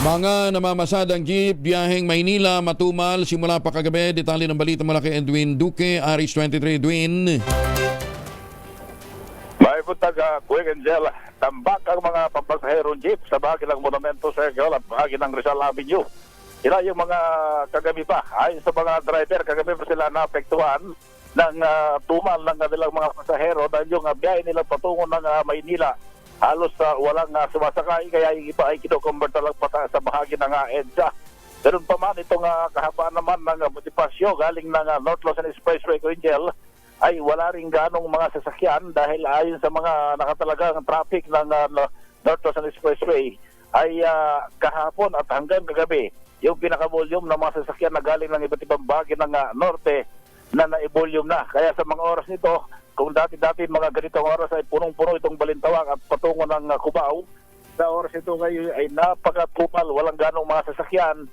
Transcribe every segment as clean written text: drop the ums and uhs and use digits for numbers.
Mga namamasadang jeep, biyaheng Maynila, Matumal, simula pa kagabi. Detalye ng balita mula kay Edwin Duque, Aris 23. Edwin. May buntag, Kuya Angel, tambak ang mga pampasaherong jeep sa bahagi ng Monumento Circle at bahagi ng Rizal Avenue. Sila yung mga kagabi pa. Ayon sa mga driver, kagabi pa sila naapektuhan ng tumal ng kanilang mga pasahero dahil yung biyahe nilang patungo ng Maynila. Halos walang sumasakay, kaya yung iba ay kinoconvert na lang pata sa bahagi ng EDSA. Ganun pa man, itong kahabaan naman ng Bonifacio galing ng North Luzon Expressway, Kuya Angel, ay wala rin ganong mga sasakyan dahil ayon sa mga nakatalagang traffic ng North Luzon Expressway ay kahapon at hanggang kagabi yung pinaka-volume ng mga sasakyan na galing ng iba't ibang bahagi ng norte na na-volume na. Kaya sa mga oras nito, kung dati-dati mga ganitong oras ay punong-puno itong Balintawak at patungo ng Cubao, sa oras ito ngayon ay napakatupal, walang ganong mga sasakyan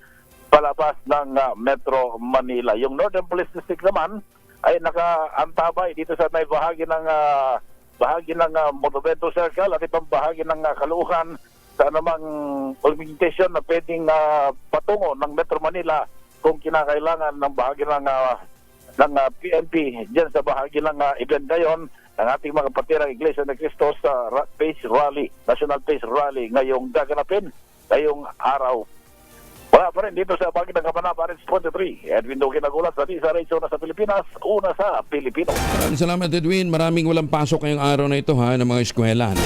palabas ng Metro Manila. Yung Northern Police District naman ay nakaantabay dito sa may bahagi ng Monumento Circle at ibang bahagi ng Caloocan sa anumang orientation na pwedeng patungo ng Metro Manila kung kinakailangan ng bahagi ng PNP dyan sa bahagi ng event ngayon ng ating mga patirang Iglesia ni Cristo sa Peace Rally, National Peace Rally ngayong gaganapin ngayong araw. Wala pa rin dito sa bahagi ng Kapanap, Aris 23. Edwin Duque nagulat sa Tisa Radio na sa Pilipinas, una sa Pilipino. Maraming salamat, Edwin. Maraming walang pasok ngayong araw na ito ng mga eskwelahan.